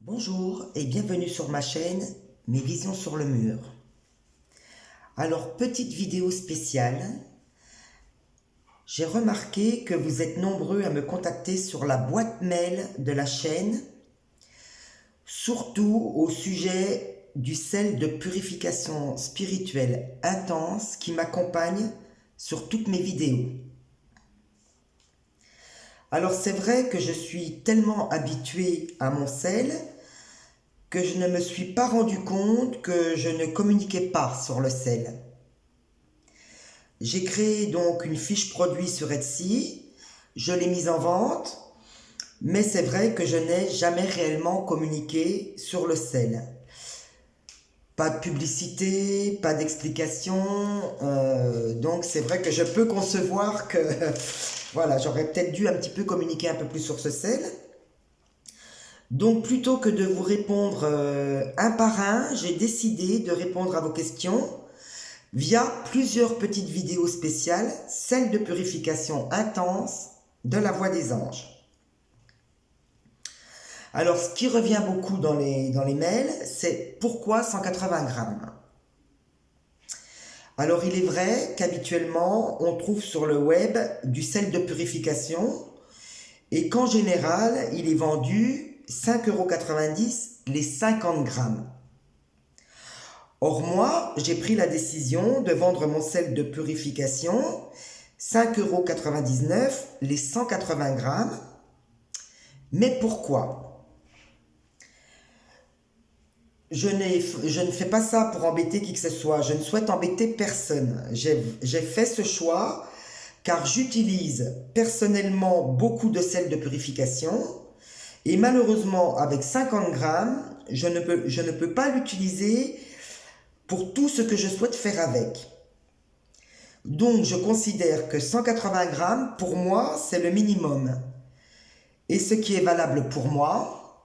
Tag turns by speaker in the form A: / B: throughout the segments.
A: Bonjour et bienvenue sur ma chaîne Mes Visions sur le mur. Alors, petite vidéo spéciale. J'ai remarqué que vous êtes nombreux à me contacter sur la boîte mail de la chaîne, surtout au sujet du sel de purification spirituelle intense qui m'accompagne sur toutes mes vidéos. Alors c'est vrai que je suis tellement habituée à mon sel que je ne me suis pas rendu compte que je ne communiquais pas sur le sel. J'ai créé donc une fiche produit sur Etsy, je l'ai mise en vente, mais c'est vrai que je n'ai jamais réellement communiqué sur le sel. Pas de publicité, pas d'explication, donc c'est vrai que je peux concevoir que voilà, j'aurais peut-être dû un petit peu communiquer un peu plus sur ce sel. Donc plutôt que de vous répondre un par un, j'ai décidé de répondre à vos questions via plusieurs petites vidéos spéciales, celle de purification intense de la voix des anges. Alors ce qui revient beaucoup dans les mails, c'est pourquoi 180 grammes. Alors il est vrai qu'habituellement on trouve sur le web du sel de purification et qu'en général il est vendu 5,90 € les 50 grammes. Or moi, j'ai pris la décision de vendre mon sel de purification 5,99 € les 180 grammes. Mais pourquoi ? Je ne fais pas ça pour embêter qui que ce soit. Je ne souhaite embêter personne. J'ai fait ce choix car j'utilise personnellement beaucoup de sel de purification. Et malheureusement, avec 50 grammes, je ne peux pas l'utiliser pour tout ce que je souhaite faire avec. Donc, je considère que 180 grammes, pour moi, c'est le minimum. Et ce qui est valable pour moi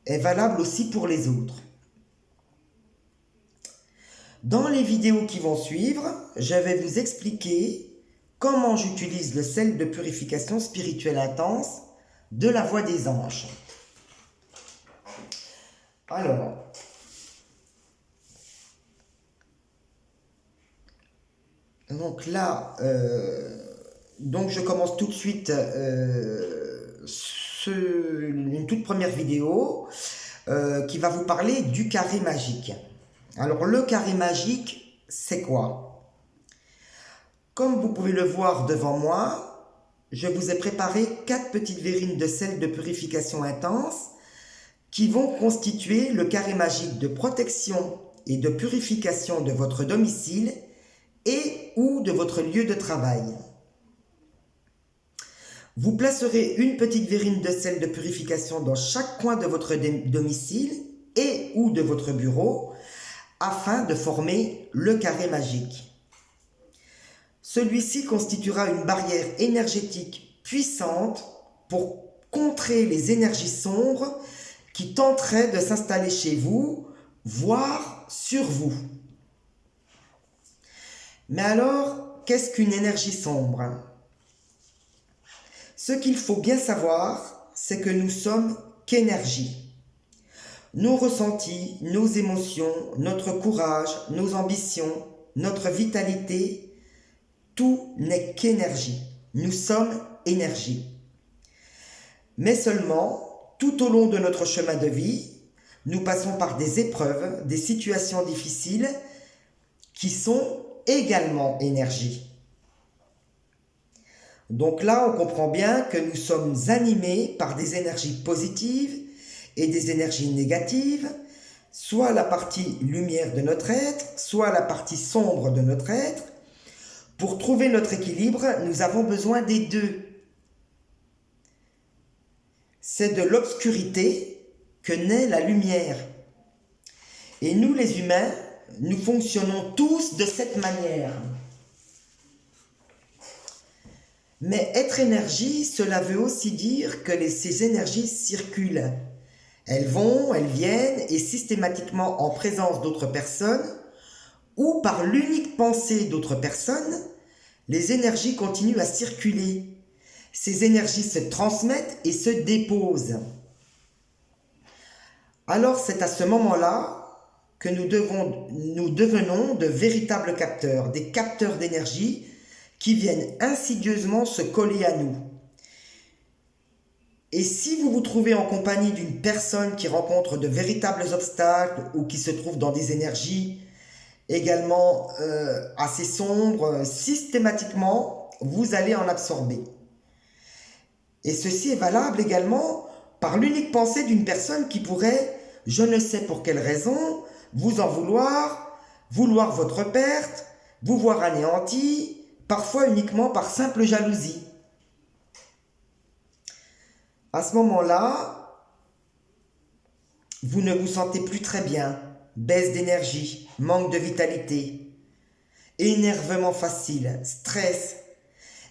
A: est valable aussi pour les autres. Dans les vidéos qui vont suivre, je vais vous expliquer comment j'utilise le sel de purification spirituelle intense de la voix des anges. Alors, donc là, je commence tout de suite une toute première vidéo qui va vous parler du carré magique. Alors le carré magique, c'est quoi? Comme vous pouvez le voir devant moi, je vous ai préparé 4 petites verrines de sel de purification intense qui vont constituer le carré magique de protection et de purification de votre domicile et ou de votre lieu de travail. Vous placerez une petite verrine de sel de purification dans chaque coin de votre domicile et ou de votre bureau afin de former le carré magique. Celui-ci constituera une barrière énergétique puissante pour contrer les énergies sombres qui tenteraient de s'installer chez vous, voire sur vous. Mais alors, qu'est-ce qu'une énergie sombre ? Ce qu'il faut bien savoir, c'est que nous sommes qu'énergie. Nos ressentis, nos émotions, notre courage, nos ambitions, notre vitalité, tout n'est qu'énergie. Nous sommes énergie. Mais seulement, tout au long de notre chemin de vie, nous passons par des épreuves, des situations difficiles qui sont également énergie. Donc là, on comprend bien que nous sommes animés par des énergies positives et des énergies négatives, soit la partie lumière de notre être, soit la partie sombre de notre être. Pour trouver notre équilibre, nous avons besoin des deux. C'est de l'obscurité que naît la lumière. Et nous, les humains, nous fonctionnons tous de cette manière. Mais être énergie, cela veut aussi dire que ces énergies circulent. Elles vont, elles viennent, et systématiquement en présence d'autres personnes, ou par l'unique pensée d'autres personnes, les énergies continuent à circuler. Ces énergies se transmettent et se déposent. alors c'est à ce moment-là que nous devenons de véritables capteurs, des capteurs d'énergie qui viennent insidieusement se coller à nous. Et si vous vous trouvez en compagnie d'une personne qui rencontre de véritables obstacles ou qui se trouve dans des énergies également assez sombres, systématiquement, vous allez en absorber. Et ceci est valable également par l'unique pensée d'une personne qui pourrait, je ne sais pour quelle raison, vous en vouloir, vouloir votre perte, vous voir anéanti, parfois uniquement par simple jalousie. À ce moment-là, vous ne vous sentez plus très bien, baisse d'énergie, manque de vitalité, énervement facile, stress,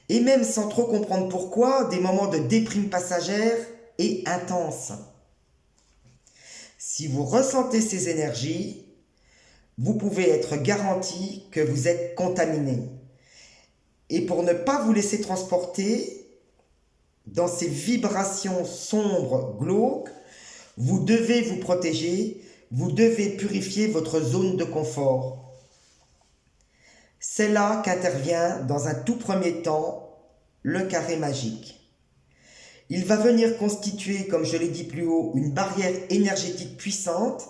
A: et même sans trop comprendre pourquoi, des moments de déprime passagère et intense. Si vous ressentez ces énergies, vous pouvez être garanti que vous êtes contaminé. Et pour ne pas vous laisser transporter dans ces vibrations sombres, glauques, vous devez vous protéger, vous devez purifier votre zone de confort. C'est là qu'intervient dans un tout premier temps le carré magique. Il va venir constituer, comme je l'ai dit plus haut, une barrière énergétique puissante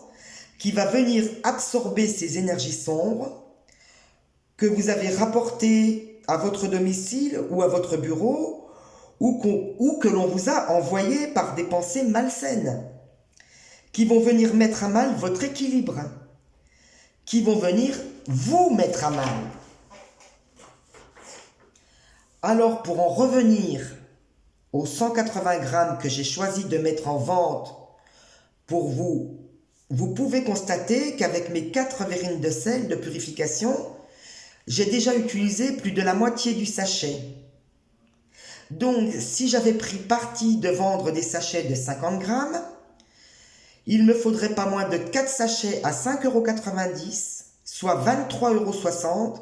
A: qui va venir absorber ces énergies sombres que vous avez rapportées à votre domicile ou à votre bureau ou que l'on vous a envoyées par des pensées malsaines qui vont venir mettre à mal votre équilibre, qui vont venir vous mettre à mal. Alors pour en revenir aux 180 grammes que j'ai choisi de mettre en vente pour vous, vous pouvez constater qu'avec mes 4 verrines de sel de purification, j'ai déjà utilisé plus de la moitié du sachet. Donc, si j'avais pris parti de vendre des sachets de 50 grammes, il me faudrait pas moins de 4 sachets à 5,90 €, soit 23,60 €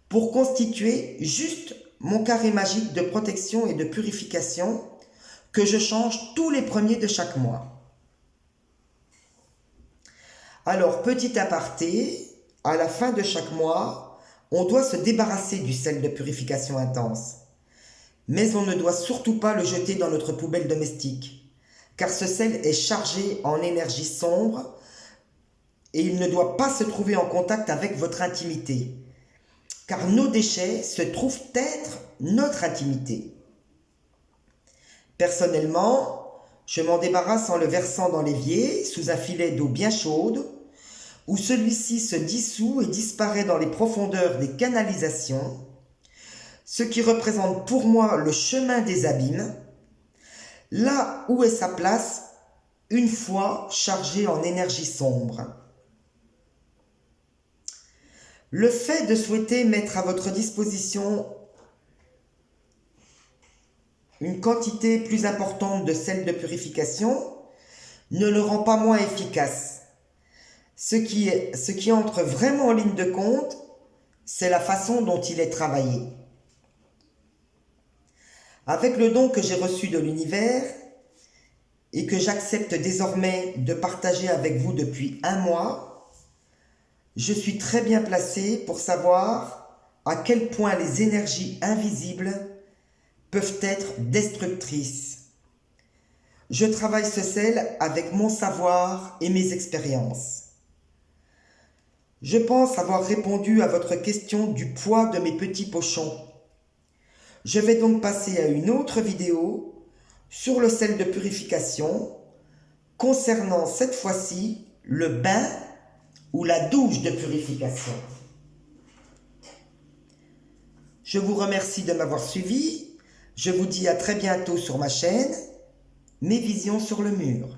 A: pour constituer juste mon carré magique de protection et de purification que je change tous les premiers de chaque mois. Alors, petit aparté, à la fin de chaque mois, on doit se débarrasser du sel de purification intense. Mais on ne doit surtout pas le jeter dans notre poubelle domestique, car ce sel est chargé en énergie sombre et il ne doit pas se trouver en contact avec votre intimité, car nos déchets se trouvent être notre intimité. Personnellement, je m'en débarrasse en le versant dans l'évier sous un filet d'eau bien chaude, où celui-ci se dissout et disparaît dans les profondeurs des canalisations, ce qui représente pour moi le chemin des abîmes, là où est sa place une fois chargé en énergie sombre. Le fait de souhaiter mettre à votre disposition une quantité plus importante de sel de purification ne le rend pas moins efficace. Ce qui entre vraiment en ligne de compte, c'est la façon dont il est travaillé. Avec le don que j'ai reçu de l'univers et que j'accepte désormais de partager avec vous depuis 1 mois, je suis très bien placé pour savoir à quel point les énergies invisibles peuvent être destructrices. Je travaille ce sel avec mon savoir et mes expériences. Je pense avoir répondu à votre question du poids de mes petits pochons. Je vais donc passer à une autre vidéo sur le sel de purification concernant cette fois-ci le bain ou la douche de purification. Je vous remercie de m'avoir suivi. Je vous dis à très bientôt sur ma chaîne, Mes visions sur le mur.